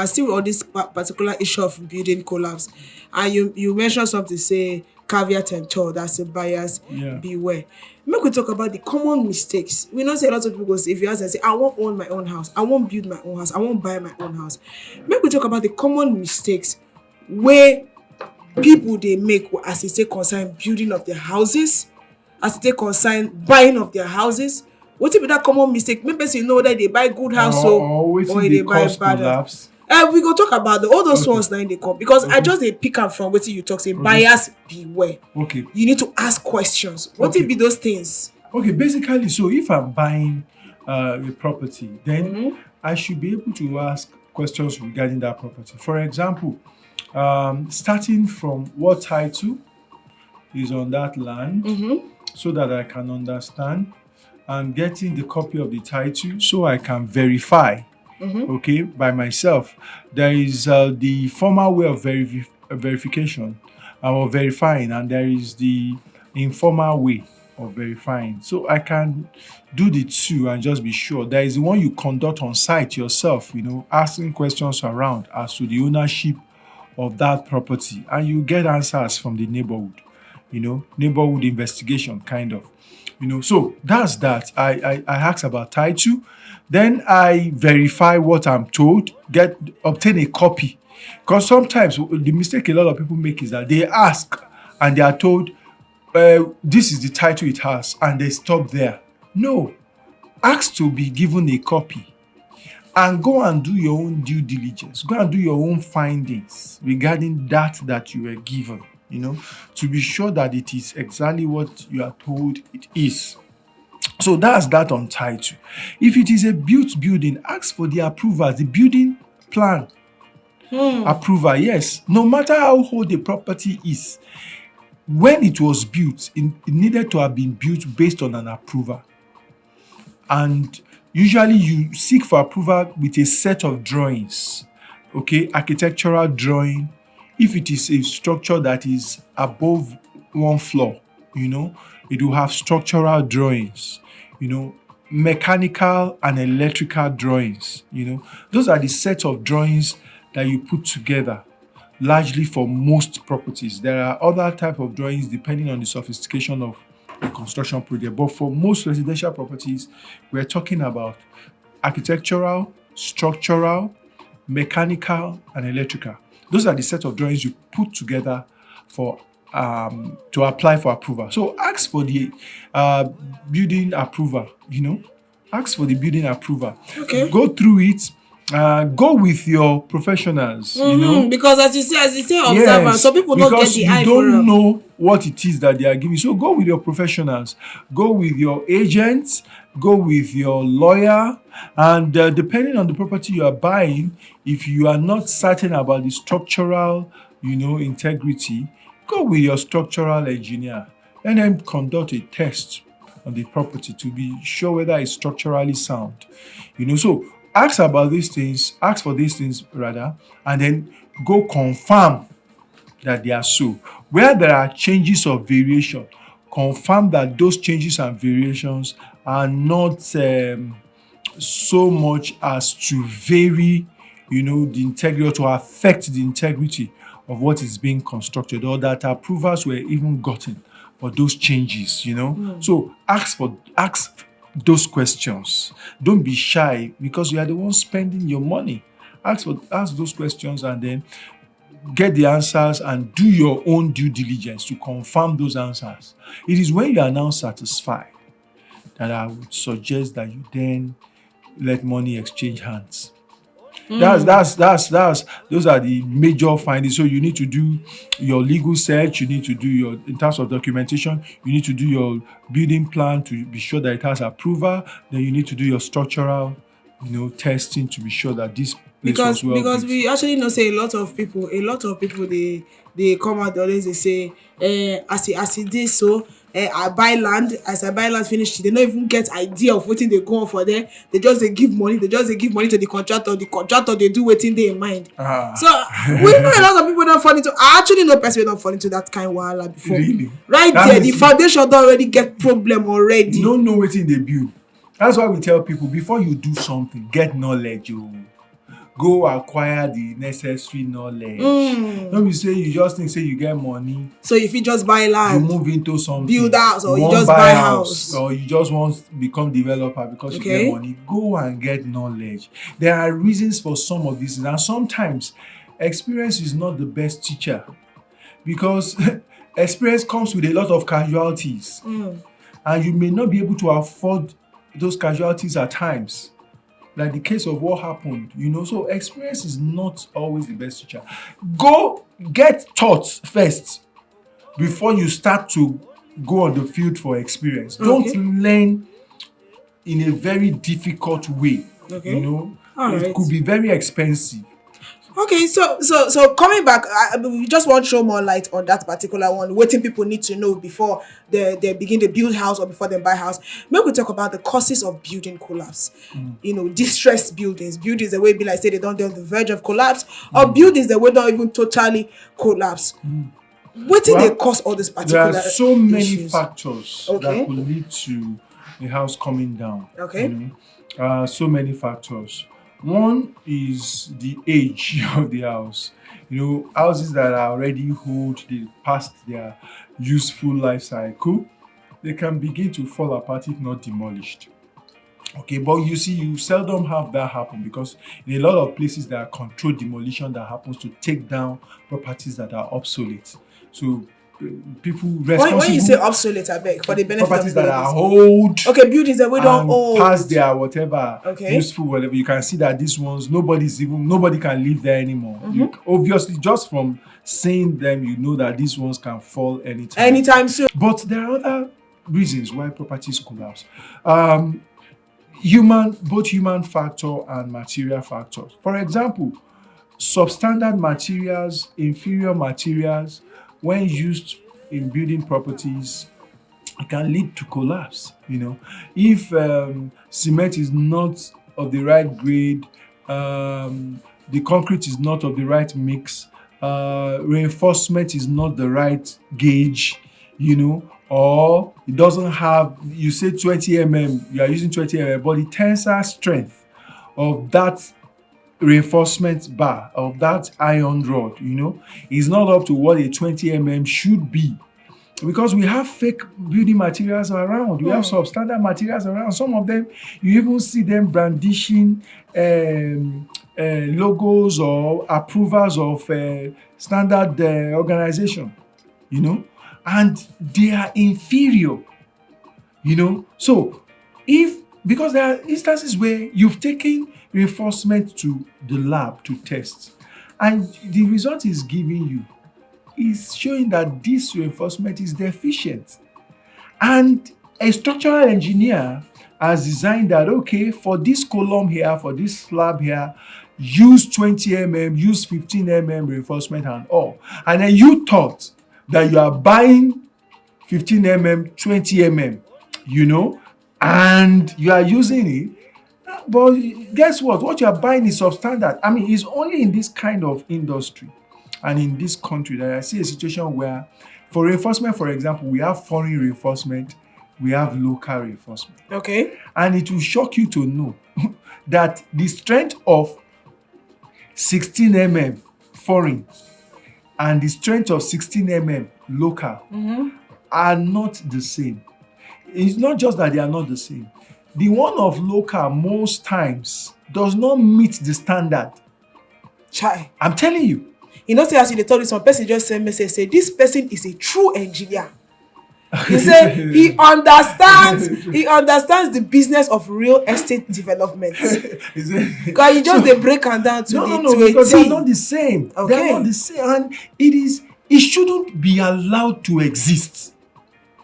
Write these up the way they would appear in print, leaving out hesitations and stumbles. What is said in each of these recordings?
still on this particular issue of building collapse, and you mentioned something, say caveat emptor, that's a bias, Yeah. beware. Make we talk about the common mistakes. We know say a lot of people go say, if you ask them say I won't own my own house, I won't build my own house, I won't buy my own house. Make we talk about the common mistakes where people they make as it take concern building of their houses, as it take concern buying of their houses. What if that common mistake? Make person know that they buy good house Or or waiting they they buy cause bad house. collapse. We go talk about all those Okay. ones now in the come, because I Okay. just they pick up from what you talk, say Okay. buyers beware. Okay. You need to ask questions. What Okay. if be those things? Okay, basically, so if I'm buying a property, then Mhm. I should be able to ask questions regarding that property. For example, starting from what title is on that land, so that I can understand, and getting the copy of the title so I can verify, okay, by myself. There is the formal way of verification or verifying, and there is the informal way of verifying. So I can do the two and just be sure. There is the one you conduct on site yourself, asking questions around as to the ownership of that property, and you get answers from the neighborhood, neighborhood investigation kind of. So that's that. I ask about title, then I verify what I'm told, obtain a copy. Because sometimes the mistake a lot of people make is that they ask and they are told, this is the title it has, and they stop there. No, ask to be given a copy and go and do your own due diligence. Go and do your own findings regarding that you were given, to be sure that it is exactly what you are told it is. So that's that on title. If it is a built building, ask for the approval, the building plan approval. Yes, no matter how old the property is, when it was built, it needed to have been built based on an approval. And usually you seek for approval with a set of drawings, okay, architectural drawing. If it is a structure that is above one floor, it will have structural drawings, mechanical and electrical drawings. Those are the set of drawings that you put together largely for most properties. There are other type of drawings depending on the sophistication of the construction project. But for most residential properties, we're talking about architectural, structural, mechanical, and electrical. Those are the set of drawings you put together for to apply for approval. So ask for the building approval. Ask for the building approval. Okay. Go through it. Go with your professionals. Because as you say, observant. Yes, Some people don't get because the you eye for don't them. know what it is that they are giving. So go with your professionals, go with your agents, go with your lawyer, and depending on the property you are buying, if you are not certain about the structural, integrity, go with your structural engineer. Let them conduct a test on the property to be sure whether it's structurally sound. So ask about these things, ask for these things rather, and then go confirm that they are so. Where there are changes of variation, confirm that those changes and variations are not so much as to vary, the integrity, or to affect the integrity of what is being constructed, or that approvals were even gotten for those changes. So ask those questions. Don't be shy because you are the one spending your money. Ask those questions and then get the answers and do your own due diligence to confirm those answers. It is when you are now satisfied that I would suggest that you then let money exchange hands. That's those are the major findings. So you need to do your legal search, you need to do your, in terms of documentation, you need to do your building plan to be sure that it has approval. Then you need to do your structural, testing to be sure that this place because was well because built. we actually know say a lot of people they come out, they always they say as it is, so I buy land, as I buy land finish, they don't even get idea of wetin dey go on for there. They just they give money, to the contractor they do wetin dey in mind. So we know a lot of people don't fall into, I actually know person wey don fall into that kind of wahala before. Really? Right That there, means the foundation don already get problem already. you don't know wetin dey build. That's why we tell people before you do something, get knowledge. go acquire the necessary knowledge. Don't be say you just think say you get money, So if you just buy you land, move into something, build house, you or you wan just buy buy house, house. or you just want to become developer because you get Okay. money, go and get knowledge. There are reasons for some of these things, and sometimes experience is not the best teacher, because experience comes with a lot of casualties, and you may not be able to afford those casualties at times, like the case of what happened, so experience is not always the best teacher. Go get taught first before you start to go on the field for experience. Don't Okay. learn in a very difficult way. Okay. All It right. could be very expensive. Okay, so coming back, we just want to show more light on that particular one. Wetin people need to know before they begin to build house or before they buy house. Maybe we talk about the causes of building collapse. Distressed buildings that way be like say they don't, they're on the verge of collapse, or buildings that will not even totally collapse. Wetin dey cause all these There are particular so many issues? factors that Okay. could lead to a house coming down. Okay. So many factors. One is the age of the house. Houses that are already old, they passed their useful life cycle, they can begin to fall apart if not demolished. Okay, but you see, you seldom have that happen, because in a lot of places there are controlled demolition that happens to take down properties that are obsolete. So people When you say responsible obsolete, abeg, for the benefit properties of the that are ladies. old, Okay, buildings that we don't and own. past their whatever Okay. useful whatever, you can see that these ones nobody can live there anymore. Obviously, just from seeing them, you know that these ones can fall Anytime soon. But there are other reasons why properties collapse. Both human factor and material factors. For example, substandard materials, inferior materials, when used in building properties, it can lead to collapse. If cement is not of the right grade, the concrete is not of the right mix, reinforcement is not the right gauge, or it doesn't have, you say 20 mm, you are using 20 mm, but the tensile strength of that reinforcement bar, of that iron rod, is not up to what a 20 mm should be. Because we have fake building materials around, we have substandard materials around. Some of them, you even see them brandishing logos or approvals of standard organization, and they are inferior. So because there are instances where you've taken reinforcement to the lab to test, and the result is giving you is showing that this reinforcement is deficient, and a structural engineer has designed that, okay, for this column here, for this slab here, use 20 mm, use 15 mm reinforcement and all, and then you thought that you are buying 15 mm, 20 mm, and you are using it. But guess what you are buying is substandard. I mean, it's only in this kind of industry and in this country that I see a situation where, for reinforcement, for example, we have foreign reinforcement, we have local reinforcement. Okay. And it will shock you to know that the strength of 16 mm foreign and the strength of 16 mm local are not the same. It's not just that they are not the same. The one of local most times does not meet the standard. Chai. I'm telling you. Say as you dey tell this one, person just send message say this person is a true engineer. He say he understands the business of real estate development. Because he just dey break am down to because they are T. not the same. Okay. They are not the same, and it shouldn't be allowed to exist.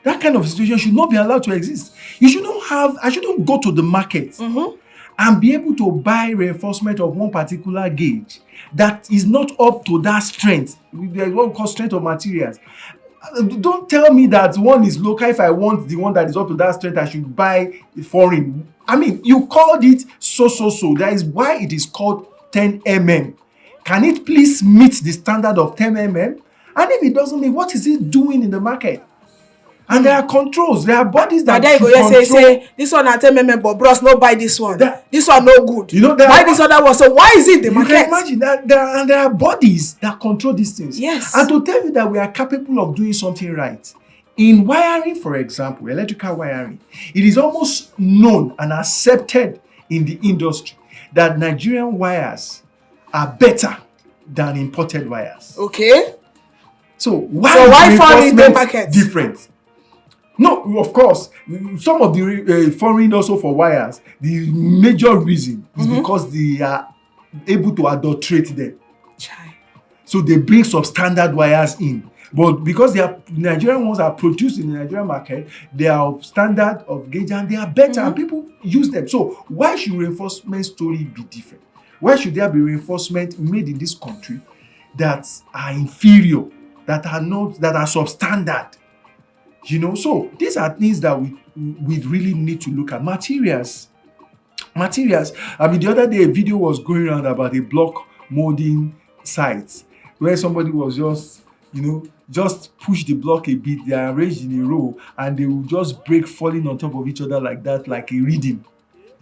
That kind of situation should not be allowed to exist. I shouldn't go to the market and be able to buy reinforcement of one particular gauge that is not up to that strength. There's what we call strength of materials. Don't tell me that one is local. If I want the one that is up to that strength, I should buy foreign. I mean, you called it so. That is why it is called 10 mm. Can it please meet the standard of 10 mm? And if it doesn't meet, what is it doing in the market? And there are controls. There are bodies But that then you should go control. say this one I tell me, but bros, no buy this one. This one no good. You know, there buy are, this other one. So why is it the you market? can imagine that there are bodies that control these things. Yes. And to tell you that we are capable of doing something right. In wiring, for example, electrical wiring, it is almost known and accepted in the industry that Nigerian wires are better than imported wires. Okay. So why foreign in the reinforcement market different? No, of course, some of the foreign also for wires, the major reason is because they are able to adulterate them. Chai. So they bring substandard wires in. But because Nigerian ones are produced in the Nigerian market, they are of standard of gauge and they are better and people use them. So why should reinforcement story be different? Why should there be reinforcement made in this country that are inferior, that are substandard? You know, so these are things that we really need to look at. Materials. I mean, the other day a video was going around about a block molding site where somebody was just push the block a bit, they are arranged in a row and they will just break, falling on top of each other like that, like a rhythm.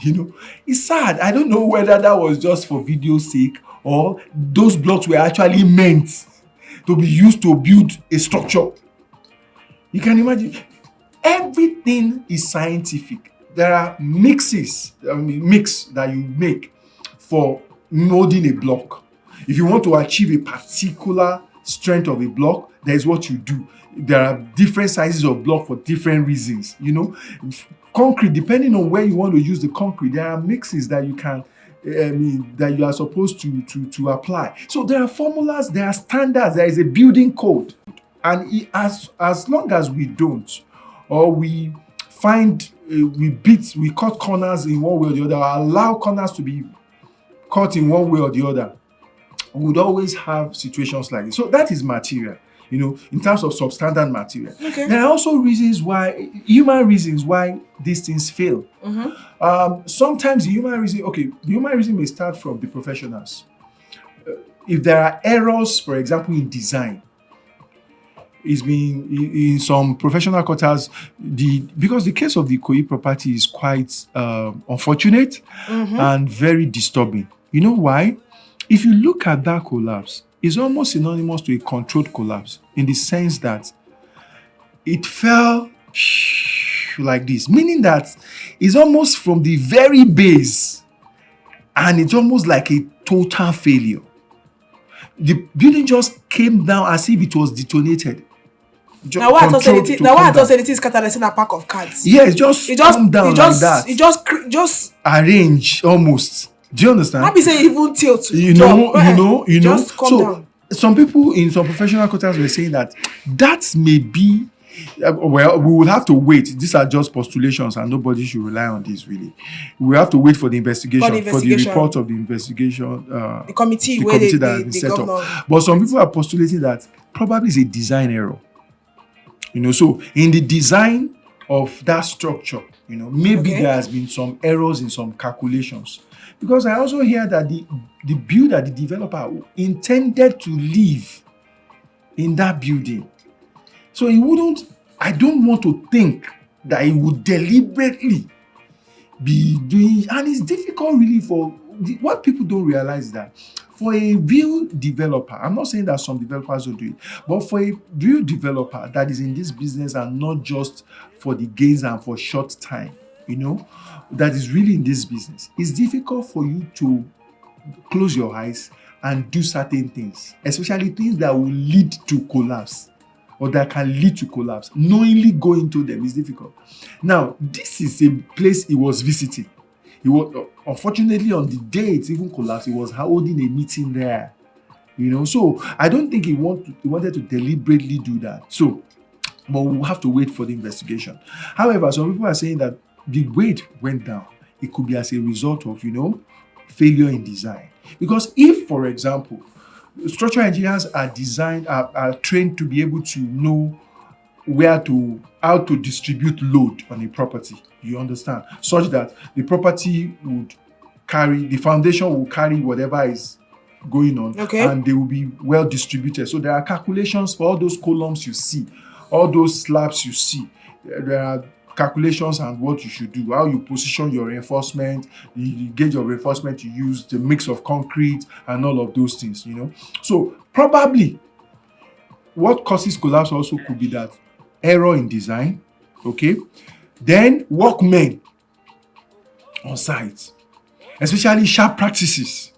You know, it's sad. I don't know whether that was just for video's sake or those blocks were actually meant to be used to build a structure. You can imagine, everything is scientific. There are mix that you make for molding a block. If you want to achieve a particular strength of a block, that is what you do. There are different sizes of block for different reasons. You know, concrete, depending on where you want to use the concrete, there are mixes that you can that you are supposed to apply. So there are formulas, there are standards, there is a building code. And as long as we don't, or we find we cut corners in one way or the other, or allow corners to be cut in one way or the other, we would always have situations like this. So that is material, you know, in terms of substandard material. Okay. There are also human reasons why these things fail. Sometimes the human reason may start from the professionals. If there are errors, for example, in design, it's been in some professional quarters, because the case of the Ikoyi property is quite unfortunate and very disturbing. You know why? If you look at that collapse, it's almost synonymous to a controlled collapse in the sense that it fell like this, meaning that it's almost from the very base and it's almost like a total failure. The building just came down as if it was detonated. Now why I thought it is scattered in a pack of cards. Yeah, it just come down like that. It just arrange almost. Do you understand? Maybe say even tilt. You know. Just come down. Some people in some professional quarters were saying that may be. Well, we will have to wait. These are just postulations, and nobody should rely on this. Really, we have to wait for the investigation, for the report of the investigation. The committee that has been set up. But some people are postulating that probably is a design error. You know, so in the design of that structure, you know, maybe there has been some errors in some calculations. Because I also hear that the builder, the developer, intended to live in that building. So I don't want to think that he would deliberately be doing, and it's difficult really what people don't realize that for a real developer, I'm not saying that some developers don't do it, but for a real developer that is in this business and not just for the gains and for short time, you know, that is really in this business, it's difficult for you to close your eyes and do certain things, especially things that will lead to collapse or that can lead to collapse. Knowingly go into them is difficult. Now, this is a place he was visiting. He was, unfortunately, on the day it even collapsed, he was holding a meeting there. You know, so I don't think he wanted to deliberately do that. So, but we'll have to wait for the investigation. However, some people are saying that the weight went down. It could be as a result of, you know, failure in design. Because if, for example, structural engineers are trained to be able to know how to distribute load on a property, you understand, such that the property the foundation will carry whatever is going on, and they will be well distributed. So there are calculations for all those columns you see, all those slabs you see, there are calculations and what you should do, how you position your reinforcement, the gauge of reinforcement you use, the mix of concrete and all of those things, So probably what causes collapse also could be that error in design, okay? Then workmen on site, especially sharp practices.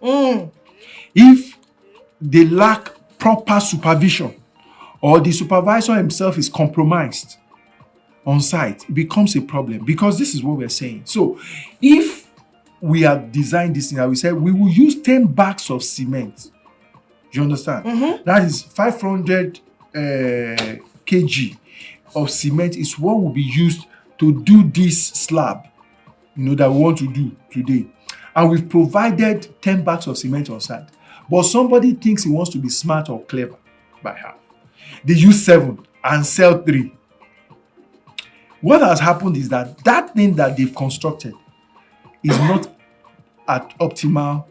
If they lack proper supervision or the supervisor himself is compromised on site, it becomes a problem, because this is what we're saying. So if we have designed this thing, we said we will use 10 bags of cement. Do you understand? That is 500 kg of cement is what will be used to do this slab, that we want to do today. And we've provided 10 bags of cement on site. But somebody thinks he wants to be smart or clever by half. They use 7 and sell 3. What has happened is that thing that they've constructed is not at optimal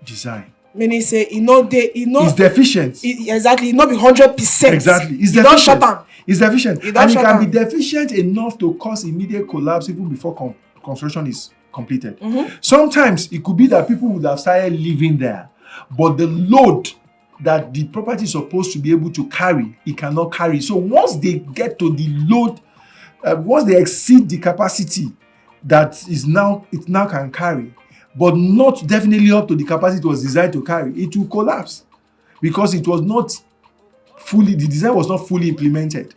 design. Meaning say, it's deficient. Exactly, it not be 100%. Exactly, it's deficient. It's deficient, and it can be deficient enough to cause immediate collapse even before construction is completed. Sometimes it could be that people would have started living there, but the load that the property is supposed to be able to carry, it cannot carry. So once they get to the load, once they exceed the capacity that it now can carry, but not definitely up to the capacity it was designed to carry, it will collapse, because it was not the design was not fully implemented.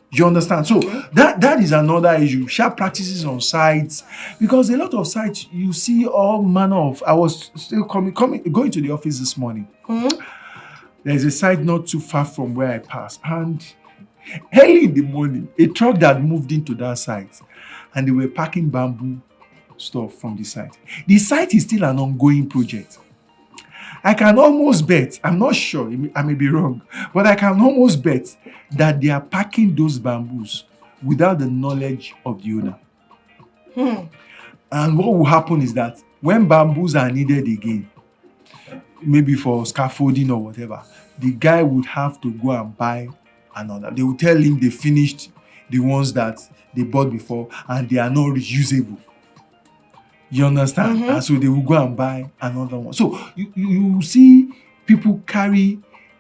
You understand? So that is another issue. Sharp practices on sites, because a lot of sites you see all manner of. I was still going to the office this morning. There's a site not too far from where I pass, and early in the morning, a truck that moved into that site, and they were packing bamboo stuff from the site. The site is still an ongoing project. I can almost bet, I'm not sure, I may be wrong, but I can almost bet that they are packing those bamboos without the knowledge of the owner. And what will happen is that when bamboos are needed again, maybe for scaffolding or whatever, the guy would have to go and buy another. They will tell him they finished the ones that they bought before and they are not reusable. You understand? And so they will go and buy another one. So you see people carry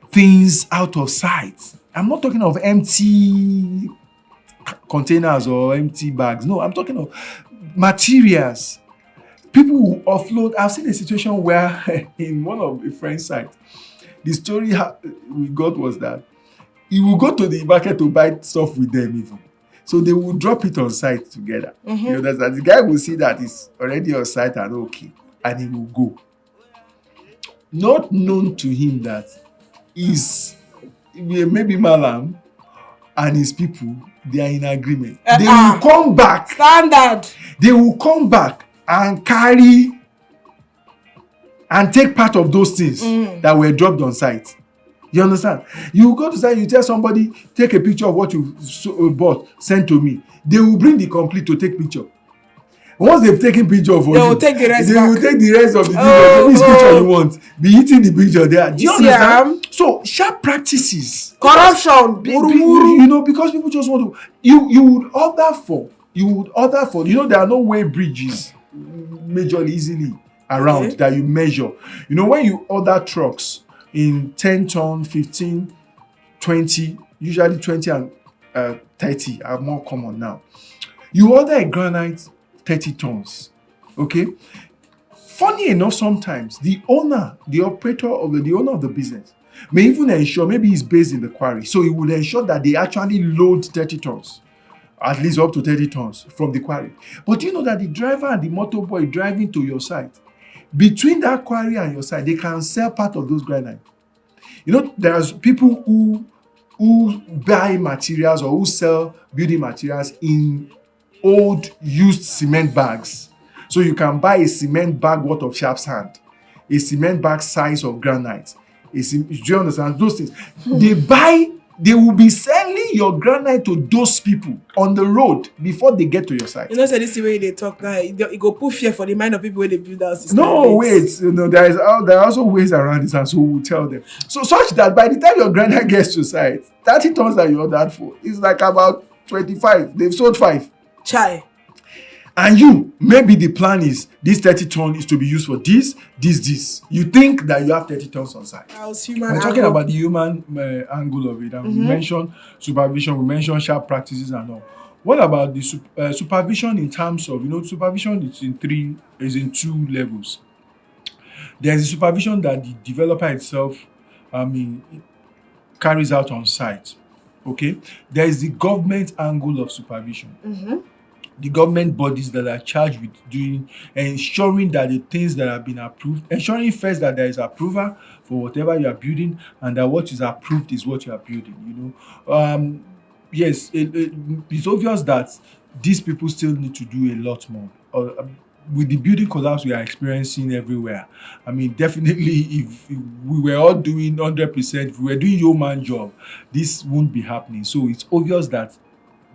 things out of sight. I'm not talking of empty containers or empty bags. No, I'm talking of materials. People will offload. I've seen a situation where in one of a friend's site, the story we got was that he will go to the market to buy stuff with them even. So they will drop it on site together. You understand? The guy will see that it's already on site and okay, and he will go. Not known to him that maybe Malam and his people, they are in agreement. They will come back. Standard. They will come back and carry and take part of those things that were dropped on site. You understand? You go to site, you tell somebody, take a picture of what you bought, send to me. They will bring the complete to take picture. Once they've taken picture of they will take the rest they back. will take the rest of the video. Which picture you want? Be eating the picture there. Do you understand? So sharp practices. Corruption. Because people just want to. You would order for. There are no way bridges majorly easily around that you measure. When you order trucks in 10 ton, 15, 20, usually 20 and 30 are more common now. You order a granite 30 tons. Okay? Funny enough, sometimes the owner of the business may even ensure, maybe he's based in the quarry, so he would ensure that they actually load 30 tons, at least up to 30 tons from the quarry. But you know that the driver and the motorboy driving to your site, between that quarry and your site, they can sell part of those granite. There's people who buy materials or who sell building materials in old used cement bags. So you can buy a cement bag worth of sharp sand, a cement bag size of granite. Do you understand those things? They buy They will be selling your granite to those people on the road before they get to your site. You know, say this way they talk now, it go put fear for the mind of people when they build houses. No, nowadays. wait. There are also ways around this, and so we'll tell them. So such that by the time your granite gets to site, 30 tons that you ordered for is like about 25. They've sold 5. Chai. And you, maybe the plan is this 30 ton is to be used for this. You think that you have 30 tons on site. We're talking about the human angle of it. And we mentioned supervision, we mentioned sharp practices and all. What about the supervision in terms of, supervision is in 2 levels. There's the supervision that the developer itself, carries out on site. Okay? There is the government angle of supervision. The government bodies that are charged with ensuring that the things that have been approved, ensuring first that there is approval for whatever you are building, and that what is approved is what you are building. Yes, it's obvious that these people still need to do a lot more. With the building collapse we are experiencing everywhere, definitely if we were all doing 100%, if we were doing yeoman job, this won't be happening. So it's obvious that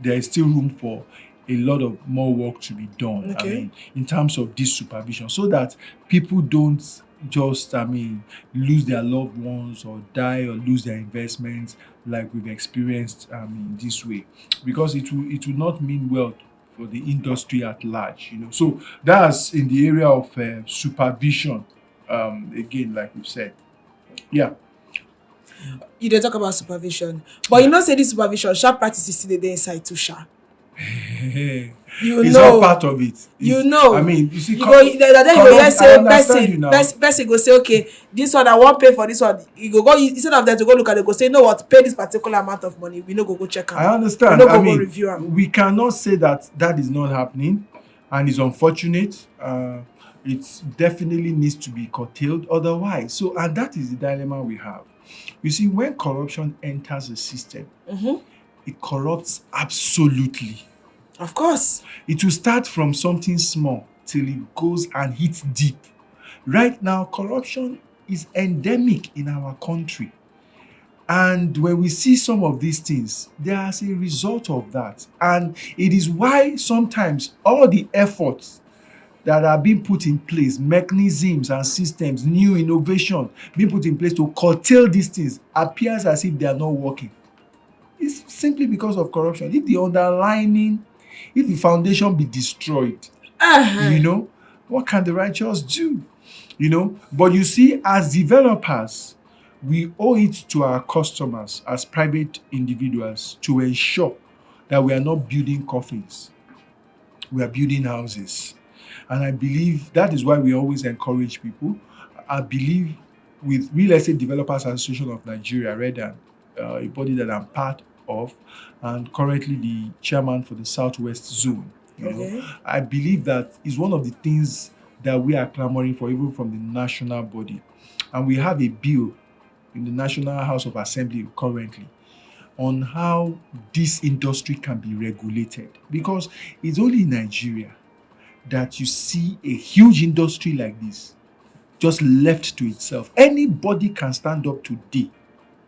there is still room for a lot of more work to be done. Okay. In terms of this supervision, so that people don't just lose their loved ones or die or lose their investments like we've experienced this way, because it will not mean well for the industry at large. So that's in the area of supervision, again, like we've said. Yeah. You dey talk about supervision, but you know say this supervision sharp practices still dey inside too sha. It's all part of it. You see, you go hear say person go say, okay, this one I wan pay for this one. You go instead of them to go look at it, go say, you know what, pay this particular amount of money. We no go check am. I understand. We no go review am. We cannot say that is not happening, and it's unfortunate. It definitely needs to be curtailed otherwise. So, and that is the dilemma we have. You see, when corruption enters the system, it corrupts absolutely. Of course. It will start from something small till it goes and hits deep. Right now, corruption is endemic in our country. And when we see some of these things, there's a result of that. And it is why sometimes all the efforts that are being put in place, mechanisms and systems, new innovation being put in place to curtail these things, appears as if they are not working. It's simply because of corruption. If the foundation be destroyed, what can the righteous do? But you see, as developers, we owe it to our customers as private individuals to ensure that we are not building coffins. We are building houses. And I believe that is why we always encourage people. I believe with Real Estate Developers Association of Nigeria, REDAN, a body that I'm part of, and currently the chairman for the Southwest Zone. I believe that is one of the things that we are clamoring for, even from the national body. And we have a bill in the National House of Assembly currently on how this industry can be regulated. Because it's only in Nigeria that you see a huge industry like this just left to itself. Anybody can stand up today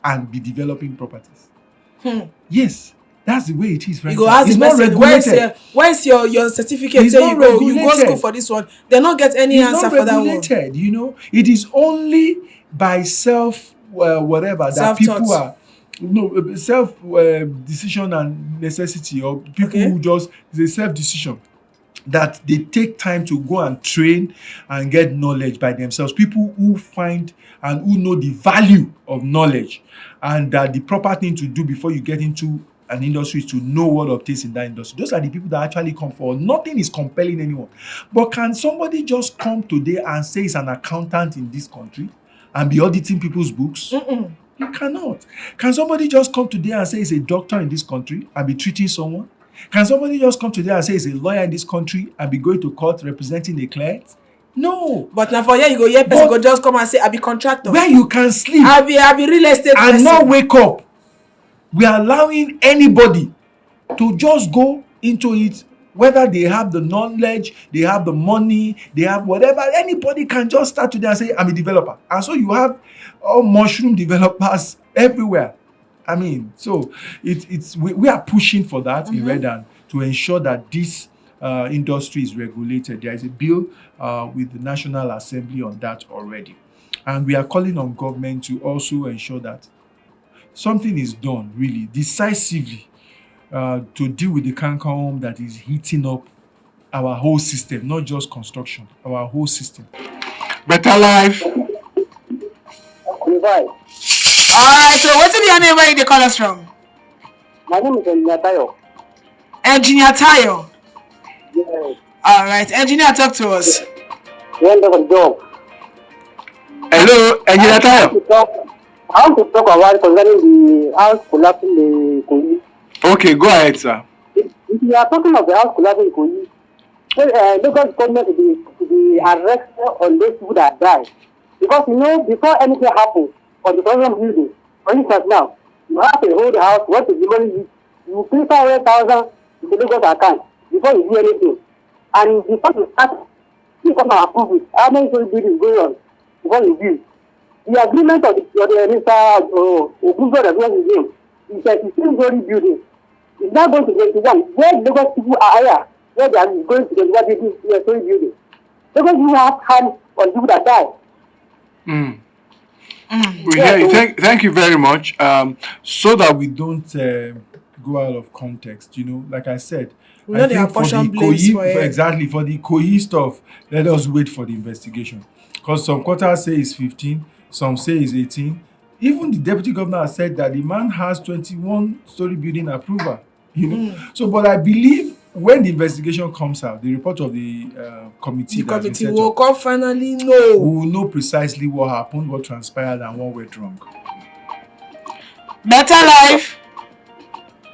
and be developing properties. Yes, that's the way it is right you go now. ask It's the not person, regulated. where's your certificate? It's Say not you go school for this one. They not get any It's answer not for that one. regulated, It is only by whatever that people are self decision and necessity, or people who just it's a self decision that they take time to go and train and get knowledge by themselves. People who find and who know the value of knowledge, and that the proper thing to do before you get into an industry is to know what obtains in that industry. Those are the people that actually come forward. Nothing is compelling anyone. But can somebody just come today and say he's an accountant in this country and be auditing people's books? You cannot. Can somebody just come today and say he's a doctor in this country and be treating someone? Can somebody just come today and say he's a lawyer in this country and be going to court representing a client? No. But now for here you go, person go just come and say, I be contractor. Where you can sleep. I be real estate and person. not wake up. We are allowing anybody to just go into it, whether they have the knowledge, they have the money, they have whatever. Anybody can just start today and say, I'm a developer. And so you have all mushroom developers everywhere. I mean, so we are pushing for that in Redan to ensure that this industry is regulated. There is a bill with the National Assembly on that already. And we are calling on government to also ensure that something is done really decisively to deal with the canker that is heating up our whole system, not just construction, our whole system. Better life. Goodbye. Alright, so what's your name, where you call us from? My name is Natayo. Engineer Tayo. Yes. Alright, engineer, talk to us. Wonderful job. Hello, Engineer Tayo. I want to talk about concerning the house collapsing in Ikoyi. Okay, go ahead, sir. If you are talking of the house collapsing in Ikoyi, local government to be arrested on those people that die. Because before anything happens on the government building, for instance now, you have a whole house, what is the money you pay 500,000 to the local account before you do anything. And before you start, you come and approve it. How many story building is going on before you build? The agreement of the Mr. Ogunzo that was his name is that the same story building is now going to 21, where the Lagos people are higher, where they are going to 21 story building. Because you have hand on people that die. We hear you. Thank you very much. So that we don't go out of context, like I said, We know they are portion blames for it. exactly for the ikoyi stuff. Let us wait for the investigation, because some quarters say it's 15, some say it's 18. Even the deputy governor has said that the man has 21-story building approval. So, but I believe when the investigation comes out, the report of the committee, The committee will come finally know. we will know precisely what happened, what transpired, and what went wrong. Better life.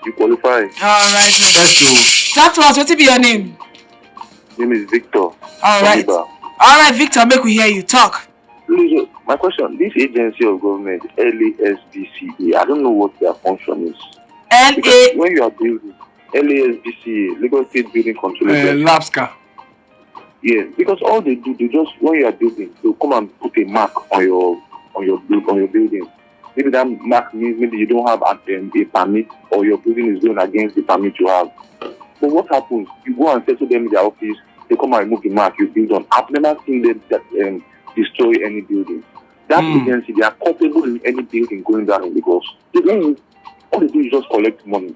You qualify. Alright, Yes, talk to us. What will be your name? Name is Victor. Alright. Saliba. Alright, Victor, make we hear you talk. Please, my question: this agency of government, LASBCA, I don't know what their function is. Because LA. when you are building LASBCA, Lagos State Building Control Agency, Lapska. yes, because all they do, they just when you are building, they come and put a mark on your building. Maybe that mark means maybe you don't have a permit, or your building is going against the permit you have. But what happens? You go and settle them in their office, they come and remove the mark you build on. I've never seen them destroy any building. That agency, they are culpable in any building going down in Lagos. All they do is just collect money.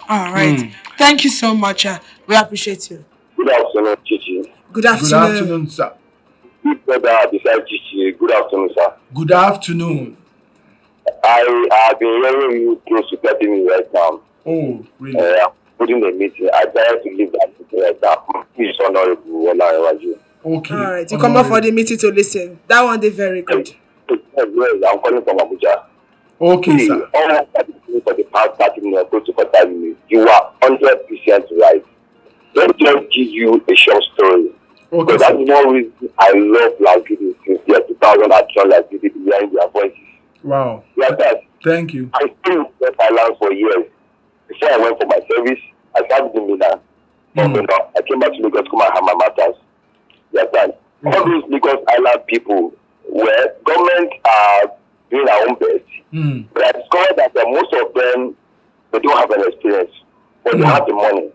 Alright. Thank you so much. We appreciate you. Good afternoon, Chichi. Good Good afternoon. afternoon, sir. Good brother beside Chichi. Good afternoon, sir. Good afternoon. I have been hearing you close to 30 minutes right now. Oh, really? I'm putting the meeting. I decided to leave that meeting right now. Please, honorable Ola. Okay. Alright, you come up for the meeting to listen. That one did very good. I'm calling from Abuja. Okay, See, sir. all that for the past 30 minutes, close to 45 minutes, you are 100% right. Let me just give you a short story. Okay, Because that's sir. one reason I love Loud Giddy since year 2000 I joined Loud Giddy behind their voices. Wow. Like that, Thank you. I stayed in West Island for years. Before I went for my service, I started in Milan. I came back to Lagos to come and have my master's. Like that. All these Lagos Island people, where government are doing their own best, but I discovered that most of them, they don't have an experience, but they have the money.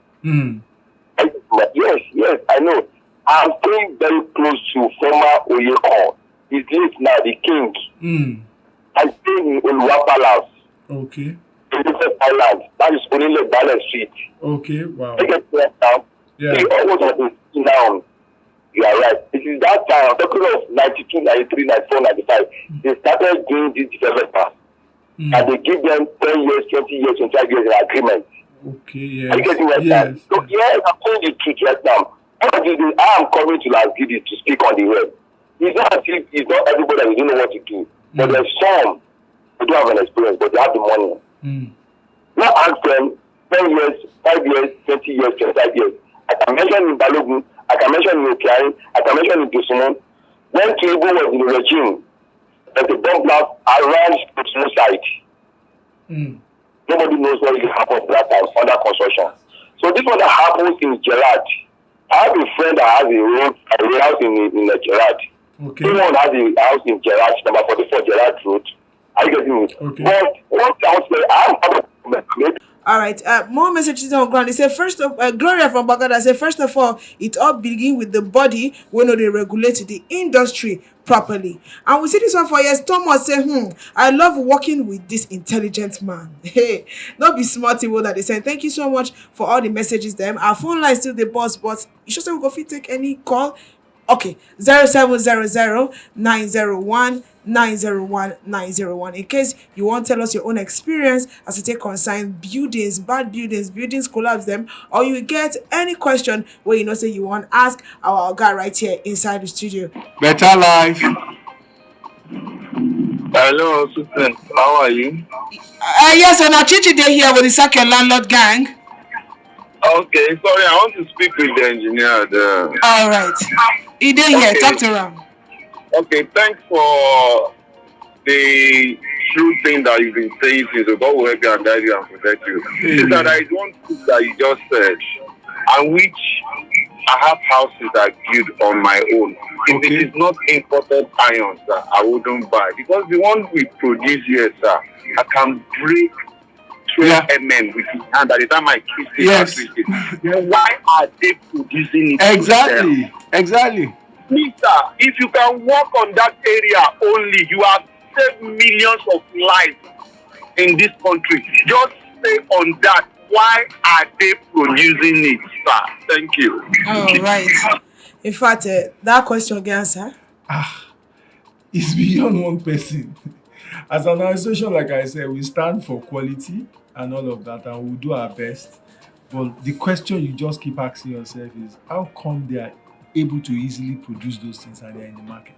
Yes, I know. I'm staying very close to former Oyekon. He's late now, the king. I'm staying in Oluwa Palace, Okay. in Lagos Island. That is Onile Balance Street. Okay. Wow. I get there now. Yeah. See, almost what is now. You are right. It is that time, I'm talking of 92, 93, 94, 95. They started doing this developer. And they give them 10 years, 20 years, 25 years in agreement. Okay. Yes. Are you getting right Yes. now? So, yes, I'm telling the truth right now. I am coming to Las Gidi to speak on the web. It's not as if it's not everybody that doesn't know what to do. But there's some who don't have an experience, but they have the money. Now ask them 10 years, 5 years, 20 years, 25 years. I can mention in Balogun, I can mention in Okiai, I can mention in Dosumun. When Debo was in the regime, there's a bomb blast around Dosumun site. Nobody knows what will happen at that time under construction. So this one that happens in Gerard. I have a friend that has a house in Gerard. Okay. Someone has a house in Gerard, number 44 Gerard Road. Are you getting me? Okay. But what I was saying, I have a maybe All right. More messages on ground. They say first of Gloria from Bagada say first of all, it all begin with the body when they regulate the industry properly. And we see this one for years. Thomas say, I love working with this intelligent man. Hey, not be smart people that they say. Thank you so much for all the messages. Them our phone line still the boss, but you should say we go fit take any call. Okay, 0700 901 901 901. In case you want to tell us your own experience as it take concern buildings, bad buildings collapse them, or you get any question where you know say you want ask our guy right here inside the studio. Better life. Hello, Susan. How are you? Yes, and Chichi dey here with the second landlord gang. Okay, sorry, I want to speak with the engineer. All right, he dey here. Okay. Talk to him. Okay, thanks for the true thing that you've been saying since. So God will help you and guide you and protect you. Is that there is one thing that you just said, and which I have houses that I build on my own. If it is not imported iron, sir, I wouldn't buy. Because the one we produce here, sir, I can break 12 mm with the hand at the time I twist it. Yes. I twist it. Then why are they producing it? Exactly. Please, sir, if you can work on that area only, you have saved millions of lives in this country. Just stay on that. Why are they producing it, sir? Thank you. All right. In fact, that question get answer. It's beyond one person. As an organization, like I said, we stand for quality and all of that, and we'll do our best. But the question you just keep asking yourself is, how come they are able to easily produce those things and they're in the market?